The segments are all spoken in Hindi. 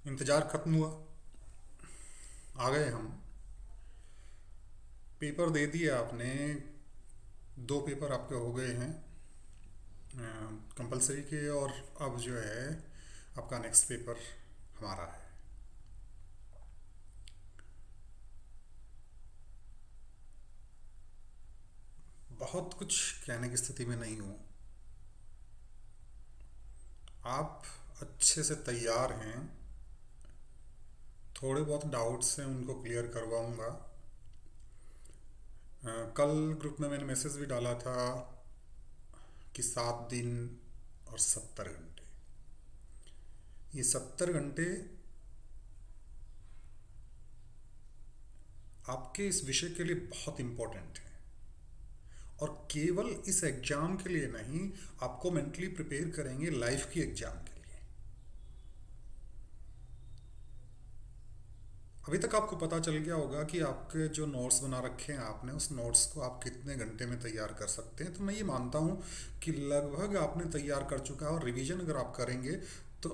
इंतज़ार ख़त्म हुआ। आ गए हम। पेपर दे दिए आपने। दो पेपर आपके हो गए हैं कंपलसरी के, और अब जो है आपका नेक्स्ट पेपर हमारा है। बहुत कुछ कहने की स्थिति में नहीं हूँ। आप अच्छे से तैयार हैं। थोड़े बहुत डाउट्स हैं, उनको क्लियर करवाऊँगा। कल ग्रुप में मैंने मैसेज भी डाला था कि 7 दिन और 70 घंटे, ये 70 घंटे आपके इस विषय के लिए बहुत इम्पोर्टेंट है। और केवल इस एग्ज़ाम के लिए नहीं, आपको मेंटली प्रिपेयर करेंगे लाइफ की एग्ज़ाम के लिए। अभी तक आपको पता चल गया होगा कि आपके जो नोट्स बना रखे हैं आपने, उस नोट्स को आप कितने घंटे में तैयार कर सकते हैं। तो मैं ये मानता हूँ कि लगभग आपने तैयार कर चुका है, और रिवीजन अगर आप करेंगे तो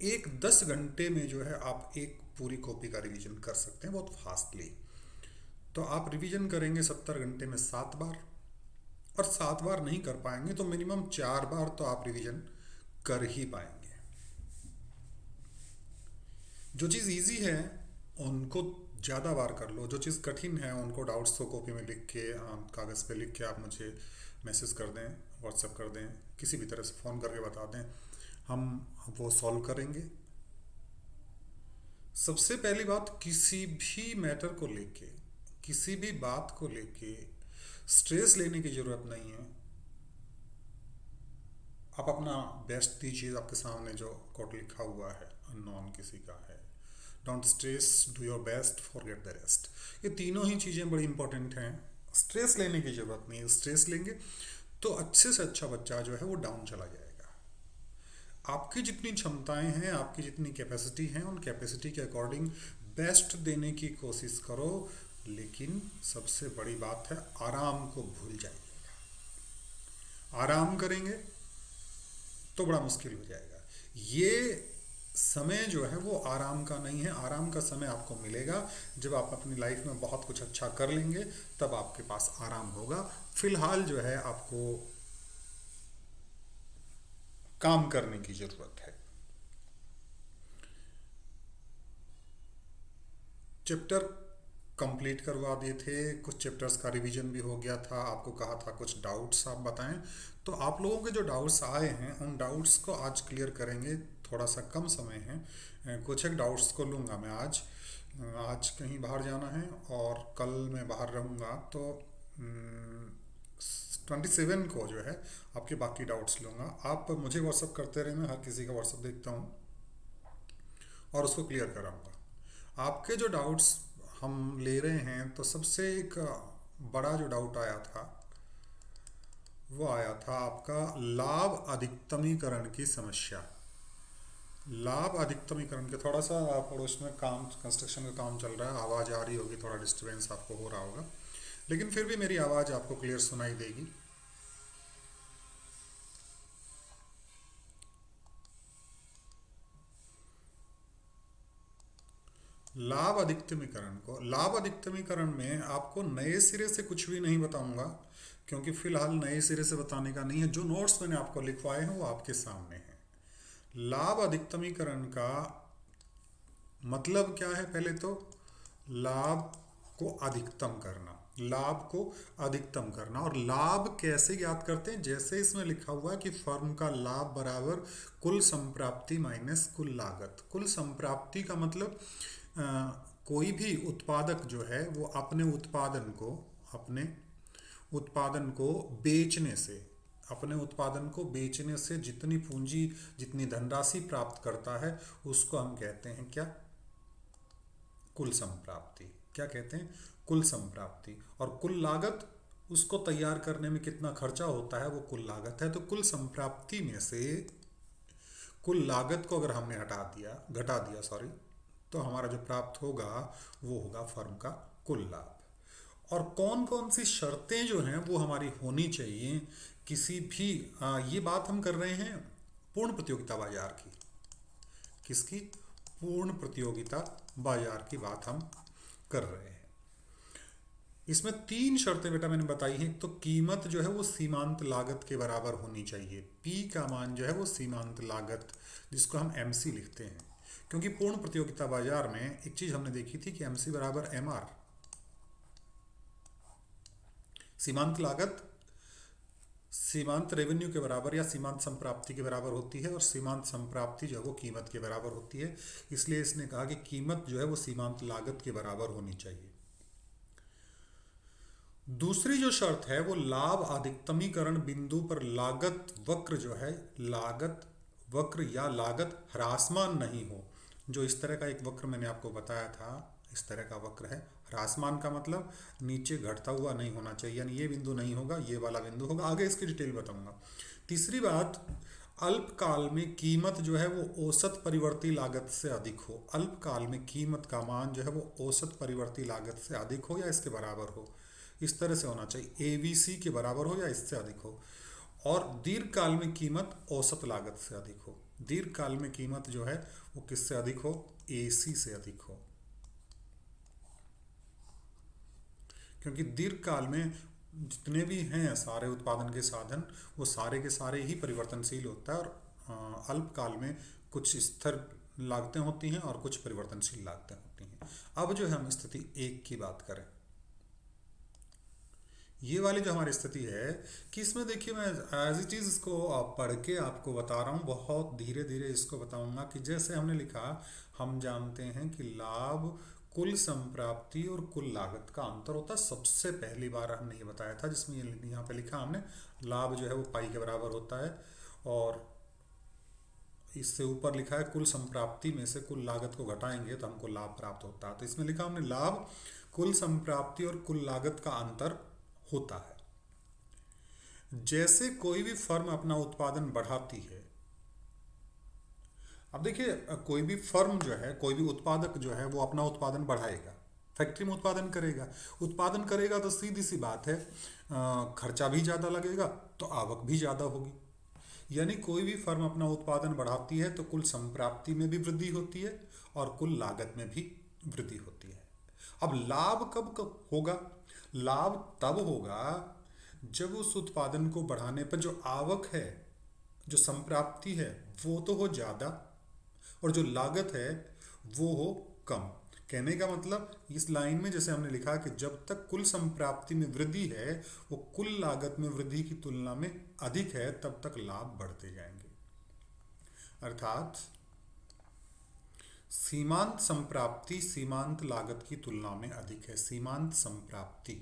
एक 10 घंटे में जो है आप एक पूरी कॉपी का रिवीजन कर सकते हैं बहुत फास्टली। तो आप रिवीजन करेंगे 70 घंटे में 7 बार, और 7 बार नहीं कर पाएंगे तो मिनिमम 4 बार तो आप रिवीजन कर ही पाएंगे। जो चीज़ इजी है उनको ज़्यादा बार कर लो, जो चीज़ कठिन है उनको डाउट्स को कॉपी में लिख के, कागज़ पे लिख के आप मुझे मैसेज कर दें, व्हाट्सएप कर दें, किसी भी तरह से फ़ोन करके बता दें, हम वो सॉल्व करेंगे। सबसे पहली बात, किसी भी मैटर को लेके, किसी भी बात को लेके स्ट्रेस लेने की ज़रूरत नहीं है। आप अपना बेस्ट दीजिए। आपके सामने जो कोट लिखा हुआ है, अननोन किसी का है, don't stress, do your best, forget the rest. ये तीनों ही चीज़ें बड़ी इंपॉर्टेंट हैं। स्ट्रेस लेने की ज़रूरत नहीं है। स्ट्रेस लेंगे तो अच्छे से अच्छा बच्चा जो है वो डाउन चला जाएगा। आपकी जितनी क्षमताएं हैं, आपकी जितनी कैपेसिटी है, उन कैपेसिटी के अकॉर्डिंग बेस्ट देने की कोशिश करो। लेकिन सबसे बड़ी बात है, आराम को भूल जाइएगा। आराम करेंगे तो बड़ा मुश्किल हो जाएगा। ये समय जो है वो आराम का नहीं है। आराम का समय आपको मिलेगा जब आप अपनी लाइफ में बहुत कुछ अच्छा कर लेंगे, तब आपके पास आराम होगा। फिलहाल जो है आपको काम करने की ज़रूरत है। चैप्टर कंप्लीट करवा दिए थे, कुछ चैप्टर्स का रिवीजन भी हो गया था। आपको कहा था कुछ डाउट्स आप बताएं, तो आप लोगों के जो डाउट्स आए हैं उन डाउट्स को आज क्लियर करेंगे। थोड़ा सा कम समय है, कुछ एक डाउट्स को लूँगा मैं आज। आज कहीं बाहर जाना है और कल मैं बाहर रहूँगा, तो 27 को जो है आपके बाकी डाउट्स लूँगा। आप मुझे व्हाट्सअप करते रहे, मैं हर किसी का व्हाट्सअप देखता हूँ और उसको क्लियर कराऊँगा। आपके जो डाउट्स हम ले रहे हैं, तो सबसे एक बड़ा जो डाउट आया था वो आया था आपका लाभ अधिकतमीकरण की समस्या। लाभ अधिकतमीकरण के थोड़ा सा पड़ोस में काम, कंस्ट्रक्शन का काम चल रहा है, आवाज़ आ रही होगी, थोड़ा डिस्टरबेंस आपको हो रहा होगा, लेकिन फिर भी मेरी आवाज़ आपको क्लियर सुनाई देगी। लाभ अधिकतमीकरण में आपको नए सिरे से कुछ भी नहीं बताऊंगा, क्योंकि फिलहाल नए सिरे से बताने का नहीं है। जो नोट्स मैंने आपको लिखवाए हैं वो आपके सामने हैं। लाभ अधिकतमीकरण का मतलब क्या है? पहले तो लाभ को अधिकतम करना, लाभ को अधिकतम करना। और लाभ कैसे ज्ञात करते हैं? जैसे इसमें लिखा हुआ है कि फर्म का लाभ बराबर कुल संप्राप्ति माइनस कुल लागत। कुल संप्राप्ति का मतलब अ, कोई भी उत्पादक जो है वो अपने उत्पादन को बेचने से, अपने उत्पादन को बेचने से जितनी पूंजी, जितनी धनराशि प्राप्त करता है, उसको हम कहते हैं क्या? कुल संप्राप्ति। क्या कहते हैं? कुल संप्राप्ति। और कुल लागत, उसको तैयार करने में कितना खर्चा होता है, वो कुल लागत है। तो कुल संप्राप्ति में से कुल लागत को अगर हमने घटा दिया सॉरी, तो हमारा जो प्राप्त होगा वो होगा फर्म का कुल लाभ। और कौन कौन सी शर्तें जो हैं वो हमारी होनी चाहिए किसी भी ये बात हम कर रहे हैं पूर्ण प्रतियोगिता बाजार की। किसकी? पूर्ण प्रतियोगिता बाजार की बात हम कर रहे हैं। इसमें 3 शर्तें बेटा मैंने बताई हैं। तो कीमत जो है वो सीमांत लागत के बराबर होनी चाहिए। पी का मान जो है वो सीमांत लागत, जिसको हम एमसी लिखते हैं, क्योंकि पूर्ण प्रतियोगिता बाजार में एक चीज हमने देखी थी कि एमसी बराबर एमआर, सीमांत लागत सीमांत रेवेन्यू के बराबर या सीमांत संप्राप्ति के बराबर होती है, और सीमांत संप्राप्ति जो है वो कीमत के बराबर होती है। इसलिए इसने कहा कि कीमत जो है वो सीमांत लागत के बराबर होनी चाहिए। दूसरी जो शर्त है वो लाभ अधिकतमीकरण बिंदु पर लागत वक्र जो है, लागत वक्र या लागत ह्रासमान नहीं हो। जो इस तरह का एक वक्र मैंने आपको बताया था, इस तरह का वक्र है। ह्रासमान का मतलब नीचे घटता हुआ नहीं होना चाहिए, यानी ये बिंदु नहीं होगा, ये वाला बिंदु होगा। आगे इसकी डिटेल बताऊंगा। तीसरी बात, अल्पकाल में कीमत जो है वो औसत परिवर्ती लागत से अधिक हो। अल्पकाल में कीमत का मान जो है वो औसत परिवर्ती लागत से अधिक हो या इसके बराबर हो, इस तरह से होना चाहिए। एवीसी के बराबर हो या इससे अधिक हो। और दीर्घकाल में कीमत औसत लागत से अधिक हो। दीर्घकाल में कीमत जो है वो किससे अधिक हो? एसी से अधिक हो। क्योंकि दीर्घकाल में जितने भी हैं सारे उत्पादन के साधन, वो सारे के सारे ही परिवर्तनशील होता है, और अल्पकाल में कुछ स्थिर लागतें होती हैं और कुछ परिवर्तनशील लागतें होती हैं। अब जो है हम स्थिति 1 की बात करें, ये वाली जो हमारी स्थिति है, कि इसमें देखिए मैं एज इट इज इसको पढ़ के आपको बता रहा हूँ, बहुत धीरे धीरे इसको बताऊंगा। कि जैसे हमने लिखा, हम जानते हैं कि लाभ कुल संप्राप्ति और कुल लागत का अंतर होता है। सबसे पहली बार हमने ये बताया था, जिसमें यहाँ पे लिखा हमने, लाभ जो है वो पाई के बराबर होता है, और इससे ऊपर लिखा है कुल संप्राप्ति में से कुल लागत को घटाएंगे तो हमको लाभ प्राप्त होता है। तो इसमें लिखा हमने लाभ कुल संप्राप्ति और कुल लागत का अंतर होता है। जैसे कोई भी फर्म अपना उत्पादन बढ़ाती है, अब देखिए कोई भी फर्म जो है, कोई भी उत्पादक जो है वो अपना उत्पादन बढ़ाएगा, फैक्ट्री में उत्पादन करेगा तो सीधी सी बात है, खर्चा भी ज़्यादा लगेगा तो आवक भी ज़्यादा होगी। यानी कोई भी फर्म अपना उत्पादन बढ़ाती है तो कुल संप्राप्ति में भी वृद्धि होती है और कुल लागत में भी वृद्धि होती है। अब लाभ कब कब होगा? लाभ तब होगा जब उस उत्पादन को बढ़ाने पर जो आवक है, जो संप्राप्ति है, वो तो हो ज़्यादा, और जो लागत है वो हो कम। कहने का मतलब इस लाइन में जैसे हमने लिखा कि जब तक कुल संप्राप्ति में वृद्धि है वो कुल लागत में वृद्धि की तुलना में अधिक है, तब तक लाभ बढ़ते जाएंगे। अर्थात सीमांत संप्राप्ति सीमांत लागत की तुलना में अधिक है। सीमांत संप्राप्ति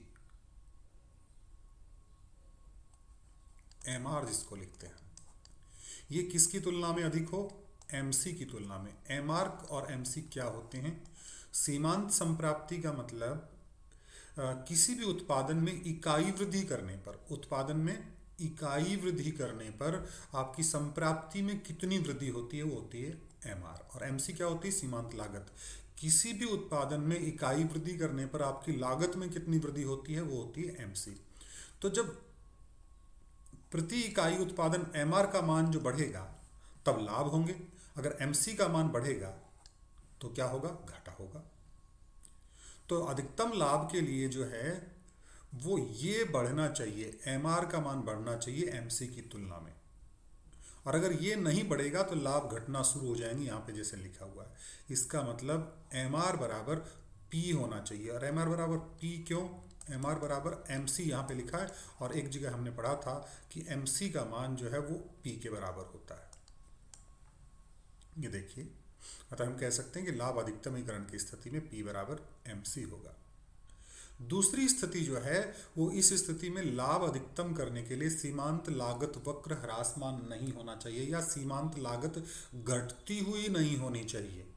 एमआर जिसको लिखते हैं, ये किसकी तुलना में अधिक हो? एमसी की तुलना में। एमआर और एमसी क्या होते हैं? सीमांत संप्राप्ति का मतलब किसी भी उत्पादन में इकाई वृद्धि करने पर, उत्पादन में इकाई वृद्धि करने पर आपकी संप्राप्ति में कितनी वृद्धि होती है, वो होती है एमआर। और एमसी क्या होती है? सीमांत लागत। किसी भी उत्पादन में इकाई वृद्धि करने पर आपकी लागत में कितनी वृद्धि होती है, वो होती है एमसी। तो जब प्रति इकाई उत्पादन एमआर का मान जो बढ़ेगा तब लाभ होंगे, अगर एमसी का मान बढ़ेगा तो क्या होगा? घाटा होगा। तो अधिकतम लाभ के लिए जो है वो ये बढ़ना चाहिए, एमआर का मान बढ़ना चाहिए एमसी की तुलना में। और अगर ये नहीं बढ़ेगा तो लाभ घटना शुरू हो जाएंगे, यहाँ पे जैसे लिखा हुआ है। इसका मतलब एमआर बराबर पी होना चाहिए। और एमआर बराबर पी क्यों? एमआर बराबर एमसी यहाँ पे लिखा है, और एक जगह हमने पढ़ा था कि एमसी का मान जो है वो पी के बराबर होता है। ये देखिए, अतः हम कह सकते हैं कि लाभ अधिकतमीकरण की स्थिति में P बराबर MC होगा। दूसरी स्थिति जो है वो इस स्थिति में लाभ अधिकतम करने के लिए सीमांत लागत वक्र ह्रासमान नहीं होना चाहिए, या सीमांत लागत घटती हुई नहीं होनी चाहिए।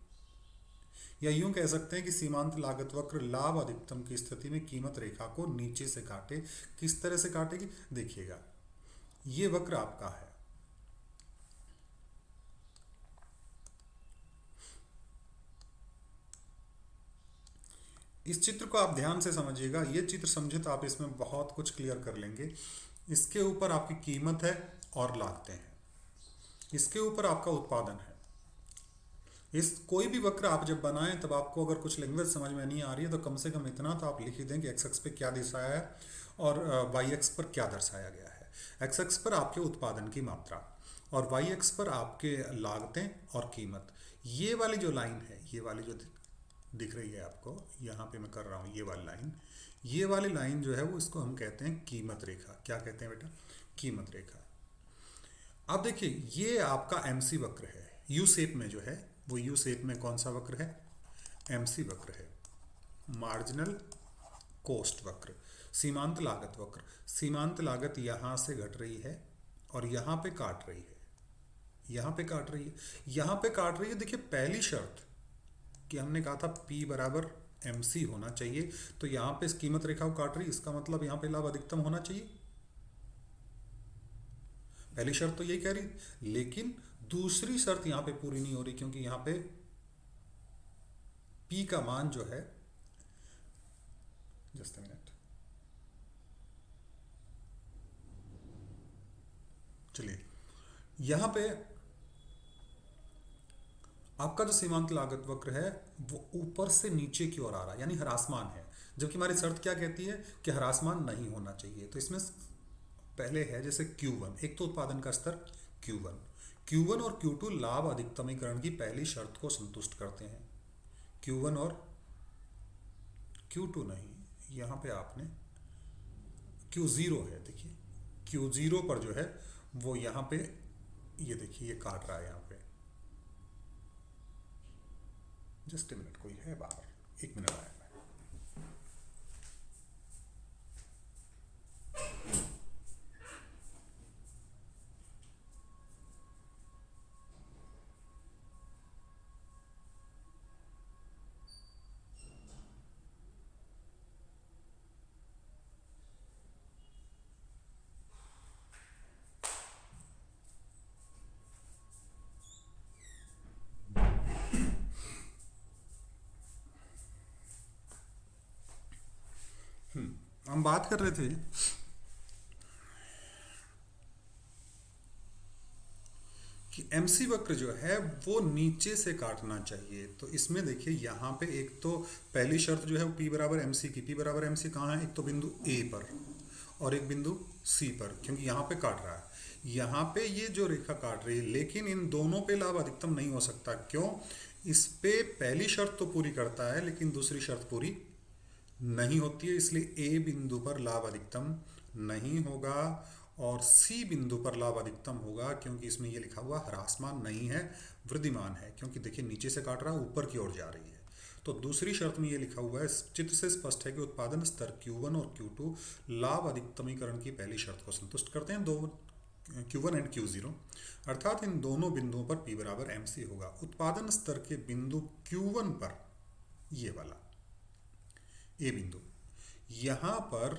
या यूं कह सकते हैं कि सीमांत लागत वक्र लाभ अधिकतम की स्थिति में कीमत रेखा को नीचे से काटे। किस तरह से काटेगी? देखिएगा, ये वक्र आपका है, इस चित्र को आप ध्यान से समझिएगा। ये चित्र समझे तो आप इसमें बहुत कुछ क्लियर कर लेंगे। इसके ऊपर आपकी कीमत है और लागतें हैं, इसके ऊपर आपका उत्पादन है, इस कोई भी वक्र आप जब बनाएं तब आपको अगर कुछ लैंग्वेज समझ में नहीं आ रही है तो कम से कम इतना तो आप लिख ही दें कि एक्स एक्स पे क्या दर्शाया है और वाई एक्स पर क्या दर्शाया गया है। एक्स एक्स पर आपके उत्पादन की मात्रा और वाई एक्स पर आपके लागतें और कीमत। ये वाली जो लाइन है, ये वाली जो दिख रही है आपको, यहाँ पे मैं कर रहा हूँ ये वाली लाइन, ये वाली लाइन जो है वो इसको हम कहते हैं कीमत रेखा। क्या कहते हैं बेटा? कीमत रेखा। अब देखिए ये आपका एमसी वक्र है, यू शेप में जो है वो यू शेप में कौन सा वक्र है? एमसी वक्र है, मार्जिनल कोस्ट वक्र, सीमांत लागत वक्र। सीमांत लागत यहाँ से घट रही है और यहाँ पे काट रही है, यहाँ पे काट रही है, यहाँ पे काट रही है। देखिए पहली शर्त कि हमने कहा था P बराबर एम सी होना चाहिए, तो यहाँ पे इस कीमत रेखा को काट रही है, इसका मतलब यहाँ पे लाभ अधिकतम होना चाहिए। पहली शर्त तो यही कह रही, लेकिन दूसरी शर्त यहाँ पे पूरी नहीं हो रही क्योंकि यहाँ पे P का मान जो है, जस्ट मिनट, चलिए यहाँ पे आपका जो सीमांत लागत वक्र है वो ऊपर से नीचे की ओर आ रहा है, यानी ह्रासमान है। जबकि हमारी शर्त क्या कहती है कि ह्रासमान नहीं होना चाहिए। तो इसमें पहले है जैसे Q1, एक तो उत्पादन का स्तर Q1, Q1 और Q2 लाभ अधिकतमीकरण की पहली शर्त को संतुष्ट करते हैं। Q1 और Q2 नहीं, यहाँ पे आपने Q0 है, देखिए Q0 पर जो है वो यहाँ पे, ये देखिए ये काट रहा है यहाँ पे। जस्ट ए मिनट, कोई है बाहर, एक मिनट आया मैं। हम बात कर रहे थे कि एमसी वक्र जो है वो नीचे से काटना चाहिए। तो इसमें देखिए यहाँ पे एक तो पहली शर्त जो है वो P बराबर एम सी की। P बराबर एम सी कहाँ है? एक तो बिंदु ए पर और एक बिंदु सी पर, क्योंकि यहाँ पे काट रहा है, यहाँ पे ये जो रेखा काट रही है, लेकिन इन दोनों पे लाभ अधिकतम नहीं हो सकता। क्यों? इस पे पहली शर्त तो पूरी करता है लेकिन दूसरी शर्त पूरी नहीं होती है, इसलिए ए बिंदु पर लाभ अधिकतम नहीं होगा और सी बिंदु पर लाभ अधिकतम होगा, क्योंकि इसमें ये लिखा हुआ ह्रासमान नहीं है, वृद्धिमान है। क्योंकि देखिए नीचे से काट रहा है, ऊपर की ओर जा रही है। तो दूसरी शर्त में ये लिखा हुआ है, चित्र से स्पष्ट है कि उत्पादन स्तर Q1 और Q2 लाभ अधिकतमीकरण की पहली शर्त को संतुष्ट करते हैं, दो Q1 एंड Q0, अर्थात इन दोनों बिंदुओं पर P बराबर एम सी होगा। उत्पादन स्तर के बिंदु Q1 पर, ये वाला ए बिंदु, यहां पर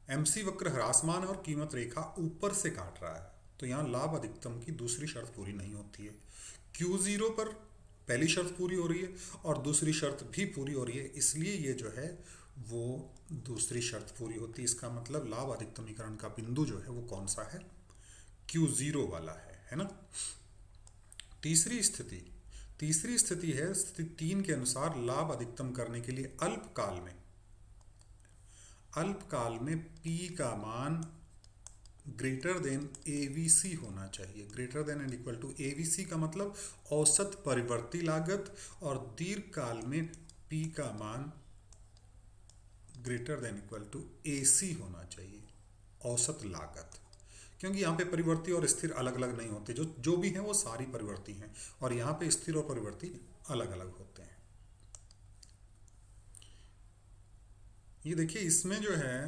एमसी वक्र ह्रासमान और कीमत रेखा ऊपर से काट रहा है, तो यहां लाभ अधिकतम की दूसरी शर्त पूरी नहीं होती है। Q0 पर पहली शर्त पूरी हो रही है और दूसरी शर्त भी पूरी हो रही है, इसलिए ये जो है वो दूसरी शर्त पूरी होती है। इसका मतलब लाभ अधिकतमीकरण का बिंदु जो है वो कौन सा है? Q0 वाला है ना। तीसरी स्थिति, तीसरी स्थिति है स्थिति 3 के अनुसार लाभ अधिकतम करने के लिए अल्पकाल में P का मान ग्रेटर देन AVC होना चाहिए। Greater than and equal to AVC का मतलब औसत परिवर्ती लागत, और दीर्घकाल में P का मान greater than equal to AC होना चाहिए, औसत लागत। क्योंकि यहाँ पे परिवर्ती और स्थिर अलग अलग नहीं होते, जो जो भी हैं वो सारी परिवर्ती हैं, और यहाँ पे स्थिर और परिवर्ती अलग अलग होते हैं। ये देखिए इसमें जो है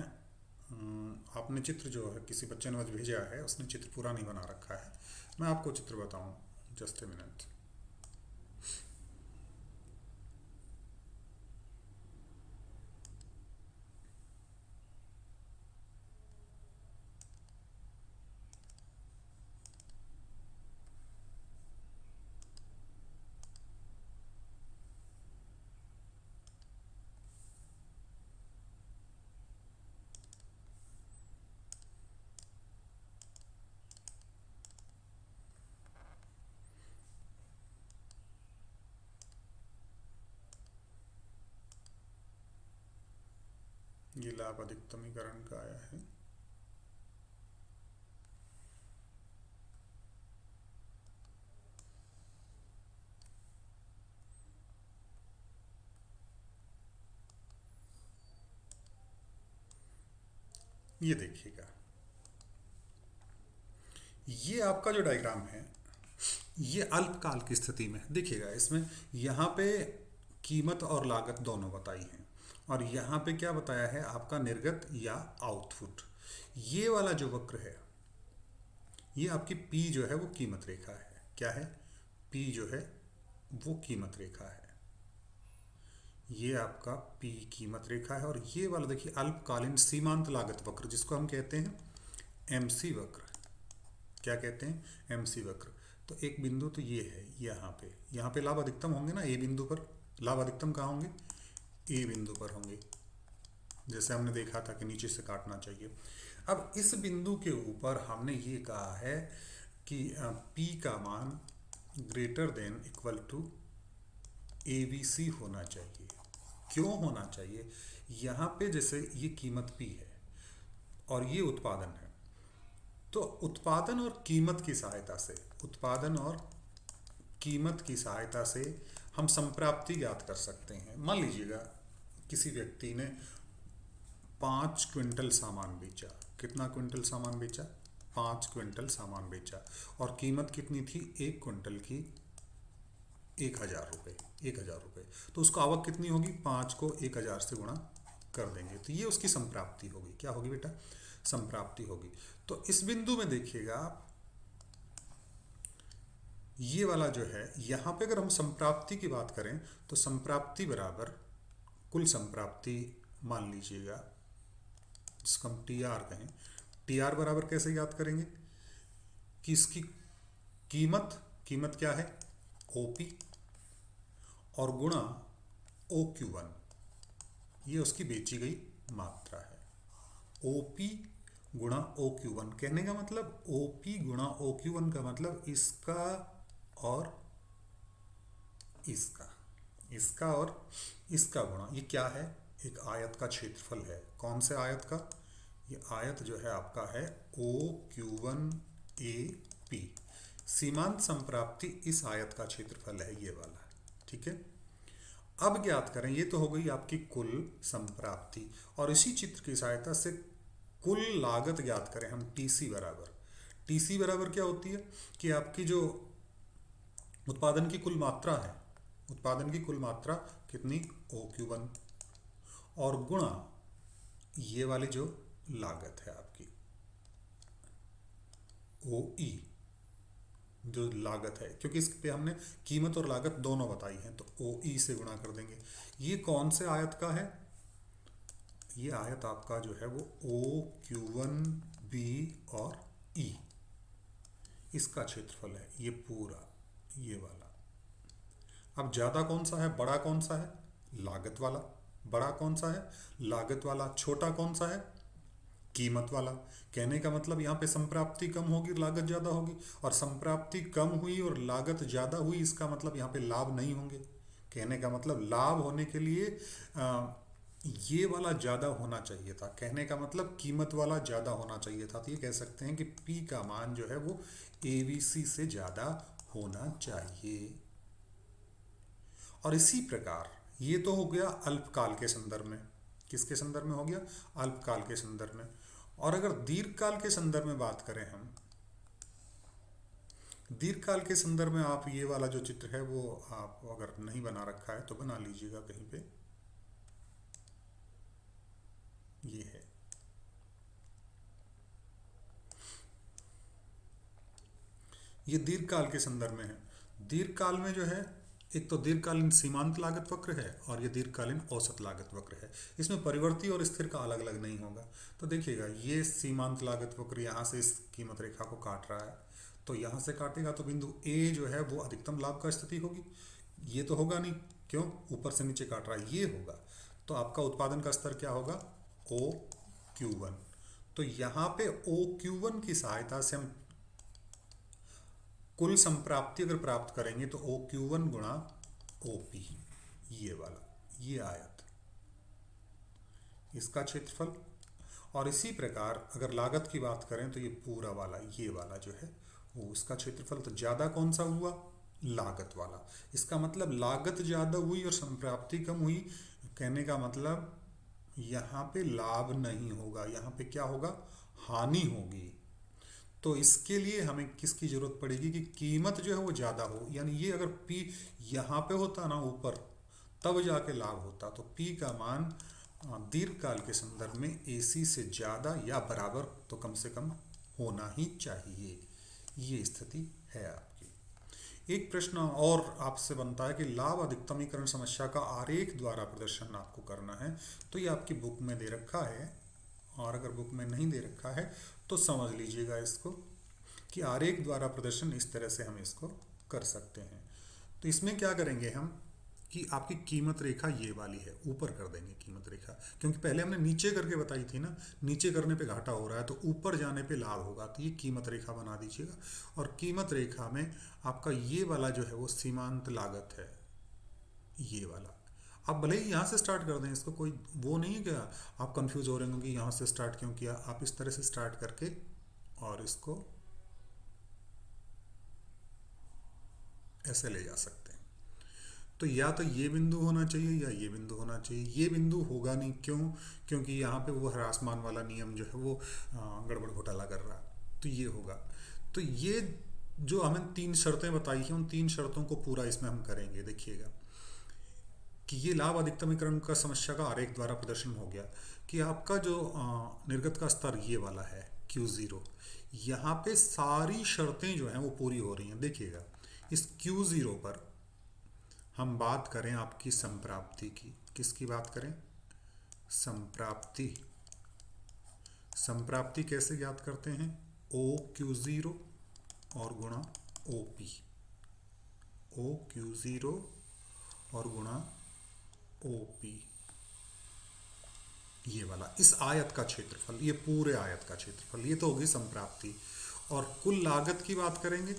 आपने चित्र जो है किसी बच्चे ने आज भेजा है, उसने चित्र पूरा नहीं बना रखा है, मैं आपको चित्र बताऊं, जस्ट ए मिनट। लाभ अधिकतमीकरण का आया है। ये देखिएगा, ये आपका जो डायग्राम है ये अल्पकाल की स्थिति में देखिएगा। इसमें यहाँ पे कीमत और लागत दोनों बताई हैं और यहाँ पे क्या बताया है आपका निर्गत या आउटपुट। ये वाला जो वक्र है ये आपकी P जो है वो कीमत रेखा है। क्या है? P जो है वो कीमत रेखा है। ये आपका P कीमत रेखा है और ये वाला देखिए अल्पकालीन सीमांत लागत वक्र जिसको हम कहते हैं MC वक्र। क्या कहते हैं? MC वक्र। तो एक बिंदु तो ये है यहाँ पे लाभ अधिकतम होंगे ना, ए बिंदु पर लाभ अधिकतम कहाँ होंगे? ए बिंदु पर होंगे, जैसे हमने देखा था कि नीचे से काटना चाहिए। अब इस बिंदु के ऊपर हमने ये कहा है कि P का मान greater than equal to ABC होना चाहिए। क्यों होना चाहिए? यहाँ पे जैसे ये कीमत P है और ये उत्पादन है, तो उत्पादन और कीमत की सहायता से हम संप्राप्ति ज्ञात कर सकते हैं। मान लीजिएगा किसी व्यक्ति ने 5 क्विंटल सामान बेचा। कितना क्विंटल सामान बेचा? 5 क्विंटल सामान बेचा और कीमत कितनी थी? 1 क्विंटल की 1000 रुपये। तो उसको आवक कितनी होगी? 5 को 1000 से गुणा कर देंगे तो ये उसकी संप्राप्ति होगी। क्या होगी बेटा? संप्राप्ति होगी। तो इस बिंदु में देखिएगा ये वाला जो है, यहाँ पे अगर हम संप्राप्ति की बात करें तो संप्राप्ति बराबर कुल संप्राप्ति मान लीजिएगा, जिसको हम TR कहें। TR बराबर कैसे याद करेंगे कि इसकी कीमत क्या है? OP और गुणा OQ1, ये उसकी बेची गई मात्रा है। OP गुणा OQ1 कहने का मतलब OP गुणा OQ1 का मतलब इसका और इसका और इसका गुणा। ये क्या है? एक आयत का क्षेत्रफल है। कौन से आयत का? ये आयत जो है आपका है OQ1AP। सीमांत संप्राप्ति इस आयत का क्षेत्रफल है, ये वाला। ठीक है, अब ज्ञात करें, ये तो हो गई आपकी कुल संप्राप्ति और इसी चित्र की सहायता से कुल लागत ज्ञात करें हम। TC बराबर क्या होती है कि आपकी जो उत्पादन की कुल मात्रा है, उत्पादन की कुल मात्रा कितनी? OQ1 और गुणा ये वाली जो लागत है आपकी OE, जो लागत है, क्योंकि इस पे हमने कीमत और लागत दोनों बताई हैं तो OE से गुणा कर देंगे। ये कौन से आयत का है? ये आयत आपका जो है वो OQ1B और E, इसका क्षेत्रफल है ये पूरा, ये वाला। अब ज्यादा कौन सा है? बड़ा कौन सा है? लागत वाला। बड़ा कौन सा है? लागत वाला। छोटा कौन सा है? कीमत वाला। कहने का मतलब यहाँ पे संप्राप्ति कम होगी, लागत ज्यादा होगी, और संप्राप्ति कम हुई और लागत ज्यादा हुई, इसका मतलब यहाँ पे लाभ नहीं होंगे। कहने का मतलब लाभ होने के लिए ये वाला ज्यादा होना चाहिए था। कहने का मतलब कीमत वाला ज्यादा होना चाहिए था। तो ये कह सकते हैं कि P का मान जो है वो ABC से ज्यादा होना चाहिए। और इसी प्रकार ये तो हो गया अल्पकाल के संदर्भ में। किसके संदर्भ में हो गया? अल्पकाल के संदर्भ में। और अगर दीर्घकाल के संदर्भ में बात करें हम, दीर्घकाल के संदर्भ में आप ये वाला जो चित्र है वो आप अगर नहीं बना रखा है तो बना लीजिएगा कहीं पे। ये है, ये दीर्घकाल के संदर्भ में है। दीर्घकाल में जो है एक तो दीर्घकालीन सीमांत लागत वक्र है और ये दीर्घकालीन औसत लागत वक्र है। इसमें परिवर्ती और स्थिर का अलग अलग नहीं होगा। तो देखिएगा ये सीमांत लागत वक्र यहाँ से इस कीमत रेखा को काट रहा है, तो यहाँ से काटेगा तो बिंदु A जो है वो अधिकतम लाभ का स्थिति होगी। ये तो होगा नहीं, क्यों? ऊपर से नीचे काट रहा है, ये होगा। तो आपका उत्पादन का स्तर क्या होगा? OQ1। तो यहाँ पे OQ1 की सहायता से हम कुल संप्राप्ति अगर प्राप्त करेंगे तो OQ1 गुणा OP, ये वाला, ये आयत, इसका क्षेत्रफल। और इसी प्रकार अगर लागत की बात करें तो ये पूरा वाला, ये वाला जो है वो उसका क्षेत्रफल। तो ज़्यादा कौन सा हुआ? लागत वाला। इसका मतलब लागत ज़्यादा हुई और संप्राप्ति कम हुई। कहने का मतलब यहाँ पे लाभ नहीं होगा, यहाँ पे क्या होगा? हानि होगी। तो इसके लिए हमें किसकी जरूरत पड़ेगी कि कीमत जो है वो ज़्यादा हो। यानी ये अगर पी यहाँ पे होता ना ऊपर, तब जाके लाभ होता। तो पी का मान दीर्घकाल के संदर्भ में एसी से ज़्यादा या बराबर तो कम से कम होना ही चाहिए। ये स्थिति है आपकी। एक प्रश्न और आपसे बनता है कि लाभ अधिकतमीकरण समस्या का आरेख द्वारा प्रदर्शन आपको करना है। तो ये आपकी बुक में दे रखा है, और अगर बुक में नहीं दे रखा है तो समझ लीजिएगा इसको कि आरेख द्वारा प्रदर्शन इस तरह से हम इसको कर सकते हैं। तो इसमें क्या करेंगे हम कि आपकी कीमत रेखा ये वाली है, ऊपर कर देंगे कीमत रेखा, क्योंकि पहले हमने नीचे करके बताई थी ना, नीचे करने पे घाटा हो रहा है तो ऊपर जाने पे लाभ होगा। तो ये कीमत रेखा बना दीजिएगा। और कीमत रेखा में आपका ये वाला जो है वो सीमांत लागत है, ये वाला। आप भले ही यहाँ से स्टार्ट कर दें, इसको कोई वो नहीं है क्या आप कंफ्यूज हो रहे होंगे कि यहाँ से स्टार्ट क्यों किया। आप इस तरह से स्टार्ट करके और इसको ऐसे ले जा सकते हैं। तो या तो ये बिंदु होना चाहिए या ये बिंदु होना चाहिए। ये बिंदु होगा नहीं, क्यों? क्योंकि यहाँ पे वो ह्रासमान वाला नियम जो है वो गड़बड़ घोटाला कर रहा है। तो ये होगा। तो ये जो हमें तीन शर्तें बताई हैं, उन तीन शर्तों को पूरा इसमें हम करेंगे। देखिएगा कि ये लाभ अधिकतमीकरण का समस्या का आरेख द्वारा प्रदर्शन हो गया कि आपका जो निर्गत का स्तर ये वाला है Q0, यहाँ पे सारी शर्तें जो हैं वो पूरी हो रही हैं। देखिएगा इस Q0 पर हम बात करें आपकी संप्राप्ति की। किसकी बात करें? संप्राप्ति। संप्राप्ति कैसे ज्ञात करते हैं? OQ0 और गुणा OP। OQ0 और गुणा OP, ये वाला इस आयत का क्षेत्रफल, ये पूरे आयत का क्षेत्रफल। ये तो होगी संप्राप्ति। और कुल लागत की बात करेंगे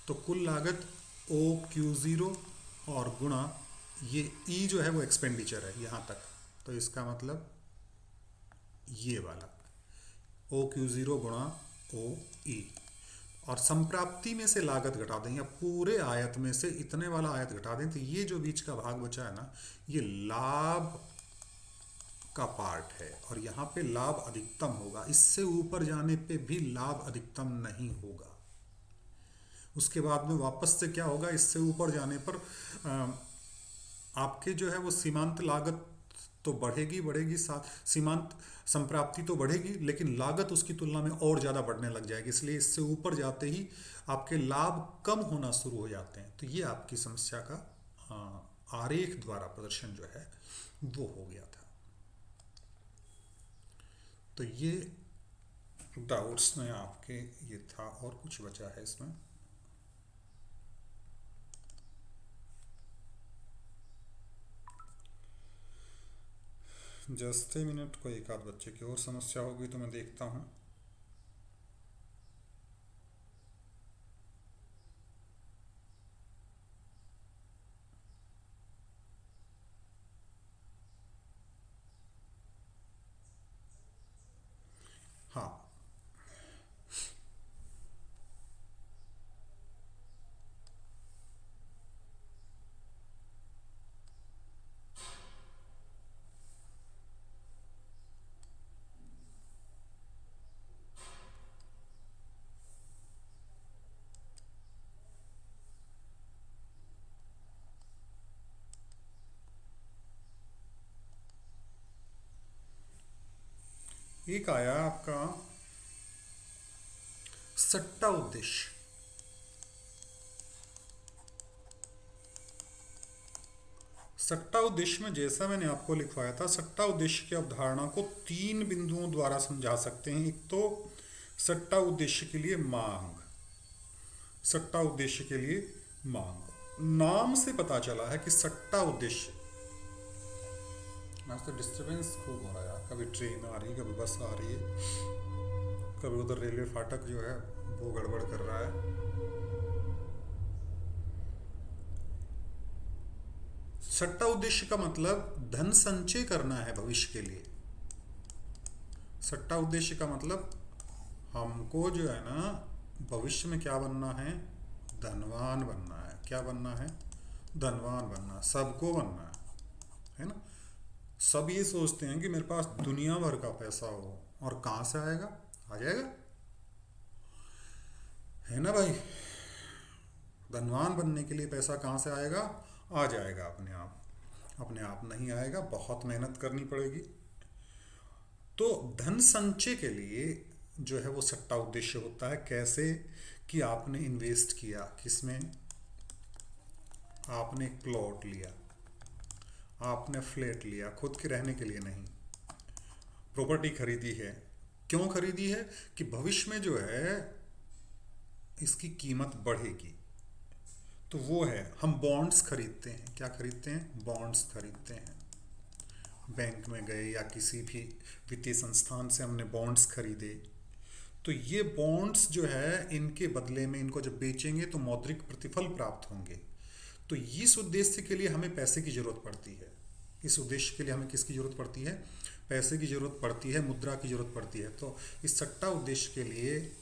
तो कुल लागत OQ0 और गुणा ये E जो है वो एक्सपेंडिचर है यहाँ तक। तो इसका मतलब ये वाला OQ0 गुणा OE। और संप्राप्ति में से लागत घटा दें, या पूरे आयत में से इतने वाला आयत घटा दें, तो ये जो बीच का भाग बचा है ना, ये लाभ का पार्ट है। और यहाँ पे लाभ अधिकतम होगा। इससे ऊपर जाने पे भी लाभ अधिकतम नहीं होगा। उसके बाद में वापस से क्या होगा? इससे ऊपर जाने पर आपके जो है वो सीमांत लागत तो बढ़ेगी बढ़ेगी, साथ सीमांत संप्राप्ति तो बढ़ेगी, लेकिन लागत उसकी तुलना में और ज़्यादा बढ़ने लग जाएगी। इसलिए इससे ऊपर जाते ही आपके लाभ कम होना शुरू हो जाते हैं। तो ये आपकी समस्या का आरेख द्वारा प्रदर्शन जो है वो हो गया था। तो ये डाउट्स में आपके ये था, और कुछ बचा है इसमें? जस्ट ए मिनट, को एक आध बच्चे की और समस्या होगी तो मैं देखता हूँ। हाँ, एक आया आपका सट्टा उद्देश्य। सट्टा उद्देश्य में जैसा मैंने आपको लिखवाया था, सट्टा उद्देश्य की अवधारणा को तीन बिंदुओं द्वारा समझा सकते हैं। एक तो सट्टा उद्देश्य के लिए मांग, सट्टा उद्देश्य के लिए मांग। नाम से पता चला है कि सट्टा उद्देश्य। आज तो डिस्टर्बेंस खूब हो रहा है, कभी ट्रेन आ रही है, कभी बस आ रही है, कभी उधर रेलवे फाटक जो है वो गड़बड़ कर रहा है। सट्टा उद्देश्य का मतलब धन संचय करना है भविष्य के लिए। सट्टा उद्देश्य का मतलब हमको जो है ना भविष्य में क्या बनना है, धनवान बनना है। क्या बनना है, धनवान बनना, सबको बनना है ना। सब ये सोचते हैं कि मेरे पास दुनिया भर का पैसा हो, और कहाँ से आएगा, आ जाएगा, है ना भाई। धनवान बनने के लिए पैसा कहाँ से आएगा, आ जाएगा अपने आप। अपने आप नहीं आएगा, बहुत मेहनत करनी पड़ेगी। तो धन संचय के लिए जो है वो सट्टा उद्देश्य होता है। कैसे कि आपने इन्वेस्ट किया किसमें, आपने एक प्लॉट लिया, आपने फ्लैट लिया, खुद के रहने के लिए नहीं, प्रॉपर्टी खरीदी है। क्यों खरीदी है कि भविष्य में जो है इसकी कीमत बढ़ेगी। तो वो है, हम बॉन्ड्स खरीदते हैं। क्या खरीदते हैं, बॉन्ड्स खरीदते हैं। बैंक में गए या किसी भी वित्तीय संस्थान से हमने बॉन्ड्स खरीदे, तो ये बॉन्ड्स जो है इनके बदले में इनको जब बेचेंगे तो मौद्रिक प्रतिफल प्राप्त होंगे। तो इस उद्देश्य के लिए हमें पैसे की जरूरत पड़ती है। इस उद्देश्य के लिए हमें किसकी जरूरत पड़ती है, पैसे की जरूरत पड़ती है, मुद्रा की जरूरत पड़ती है। तो इस सट्टा उद्देश्य के लिए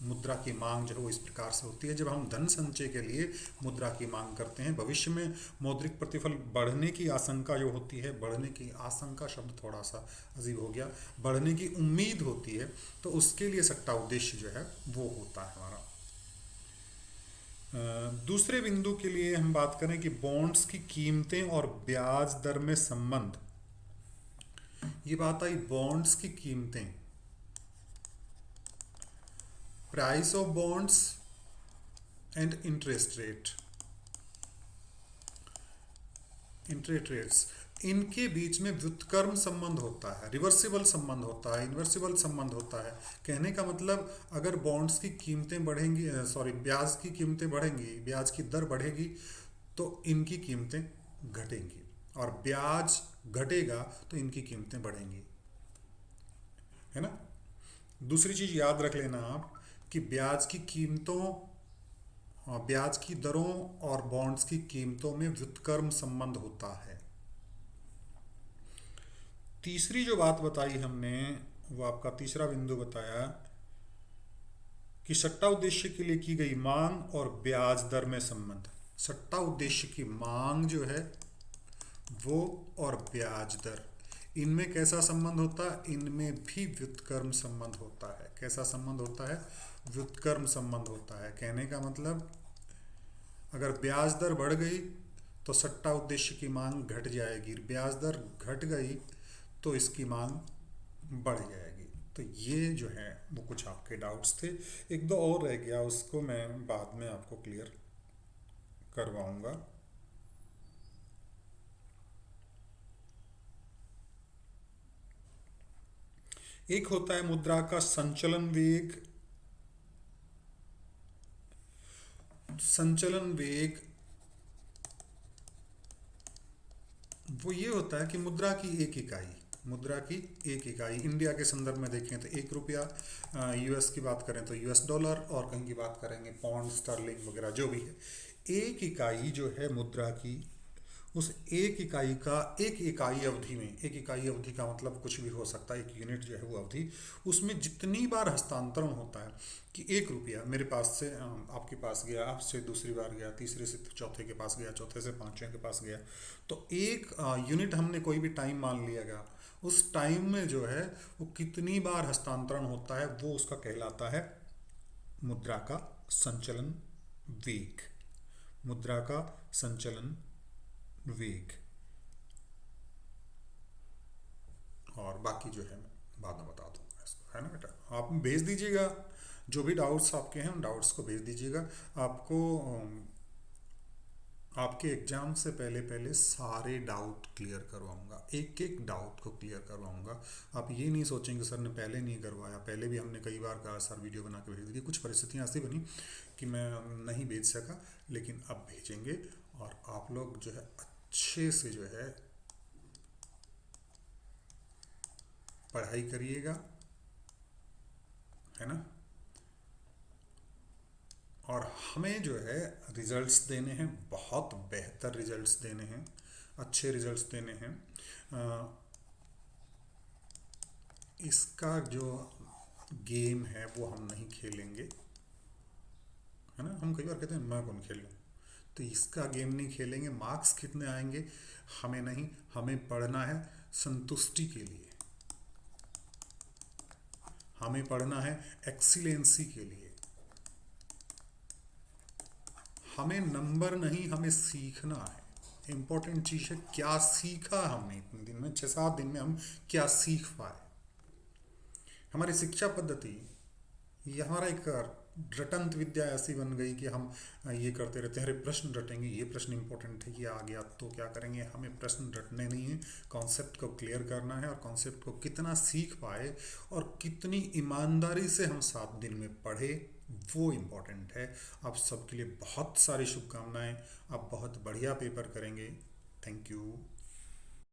मुद्रा की मांग जो है वो इस प्रकार से होती है। जब हम धन संचय के लिए मुद्रा की मांग करते हैं, भविष्य में मौद्रिक प्रतिफल बढ़ने की आशंका जो होती है, बढ़ने की आशंका शब्द थोड़ा सा अजीब हो गया, बढ़ने की उम्मीद होती है, तो उसके लिए सट्टा उद्देश्य जो है वो होता है हमारा। दूसरे बिंदु के लिए हम बात करें कि बॉन्ड्स की कीमतें और ब्याज दर में संबंध। ये बात आई बॉन्ड्स की कीमतें, price of bonds and interest rate, interest rates, इनके बीच में व्युत्क्रम संबंध होता है, रिवर्सिबल संबंध होता है, इन्वर्सिबल संबंध होता है। कहने का मतलब अगर बॉन्ड्स की कीमतें बढ़ेंगी, सॉरी ब्याज की कीमतें बढ़ेंगी, ब्याज की दर बढ़ेगी, तो इनकी कीमतें घटेंगी, और ब्याज घटेगा तो इनकी कीमतें बढ़ेंगी, है ना। दूसरी चीज याद रख लेना आप कि ब्याज की कीमतों, ब्याज की दरों और बॉन्ड्स की कीमतों में व्युत्क्रम संबंध होता है। तीसरी जो बात बताई हमने, वो आपका तीसरा बिंदु बताया कि सट्टा उद्देश्य के लिए की गई मांग और ब्याज दर में संबंध। सट्टा उद्देश्य की मांग जो है वो और ब्याज दर, इनमें कैसा संबंध होता है, इनमें भी व्युत्क्रम संबंध होता है। कैसा संबंध होता है, व्युत्क्रम संबंध होता है। कहने का मतलब अगर ब्याज दर बढ़ गई तो सट्टा उद्देश्य की मांग घट जाएगी, ब्याज दर घट गई तो इसकी मांग बढ़ जाएगी। तो ये जो है वो कुछ आपके डाउट्स थे। एक दो और रह गया, उसको मैं बाद में आपको क्लियर करवाऊंगा। एक होता है मुद्रा का संचलन वेग। संचलन वेग वो ये होता है कि मुद्रा की एक इकाई, मुद्रा की एक इकाई, इंडिया के संदर्भ में देखें तो 1 रुपया, यूएस की बात करें तो यूएस डॉलर, और कहीं की बात करेंगे पौंड स्टर्लिंग वगैरह जो भी है, एक इकाई जो है मुद्रा की, उस एक इकाई का एक इकाई अवधि में, एक इकाई अवधि का मतलब कुछ भी हो सकता है, एक यूनिट जो है वो अवधि, उसमें जितनी बार हस्तांतरण होता है कि 1 रुपया मेरे पास से आपके पास गया, आपसे दूसरी बार गया, तीसरे से चौथे के पास गया, चौथे से पांचवें के पास गया, तो एक यूनिट हमने कोई भी टाइम मान लिया गया, उस टाइम में जो है वो कितनी बार हस्तांतरण होता है वो उसका कहलाता है मुद्रा का संचलन वेग। मुद्रा का संचलन वेग। और बाकी जो है मैं बाद में बता दूंगा इसको, है ना बेटा। आप भेज दीजिएगा जो भी डाउट्स आपके हैं, उन डाउट्स को भेज दीजिएगा। आपको आपके एग्जाम से पहले पहले सारे डाउट क्लियर करवाऊंगा, एक एक डाउट को क्लियर करवाऊंगा। आप ये नहीं सोचेंगे सर ने पहले नहीं करवाया, पहले भी हमने कई बार कहा सर वीडियो बना के भेज दीजिए, कुछ परिस्थितियाँ ऐसी बनी कि मैं नहीं भेज सका, लेकिन अब भेजेंगे। और आप लोग जो है अच्छे से जो है पढ़ाई करिएगा, है ना। और हमें जो है रिजल्ट्स देने हैं, बहुत बेहतर रिजल्ट्स देने हैं, अच्छे रिजल्ट्स देने हैं। इसका जो गेम है वो हम नहीं खेलेंगे, है ना। हम कई बार कहते हैं मैं कौन खेलूं, तो इसका गेम नहीं खेलेंगे। मार्क्स कितने आएंगे हमें नहीं, हमें पढ़ना है संतुष्टि के लिए, हमें पढ़ना है एक्सीलेंसी के लिए। हमें नंबर नहीं, हमें सीखना है। इंपॉर्टेंट चीज़ है क्या सीखा हमने इतने दिन में, 6-7 दिन में हम क्या सीख पाए। हमारी शिक्षा पद्धति, ये हमारा एक रटंत विद्या ऐसी बन गई कि हम ये करते रहते हैं, अरे प्रश्न रटेंगे, ये प्रश्न इंपॉर्टेंट है, ये आ गया तो क्या करेंगे। हमें प्रश्न रटने नहीं है, कॉन्सेप्ट को क्लियर करना है, और कॉन्सेप्ट को कितना सीख पाए और कितनी ईमानदारी से हम 7 दिन में पढ़े, वो इम्पोर्टेंट है। आप सबके लिए बहुत सारी शुभकामनाएं, आप बहुत बढ़िया पेपर करेंगे। Thank you.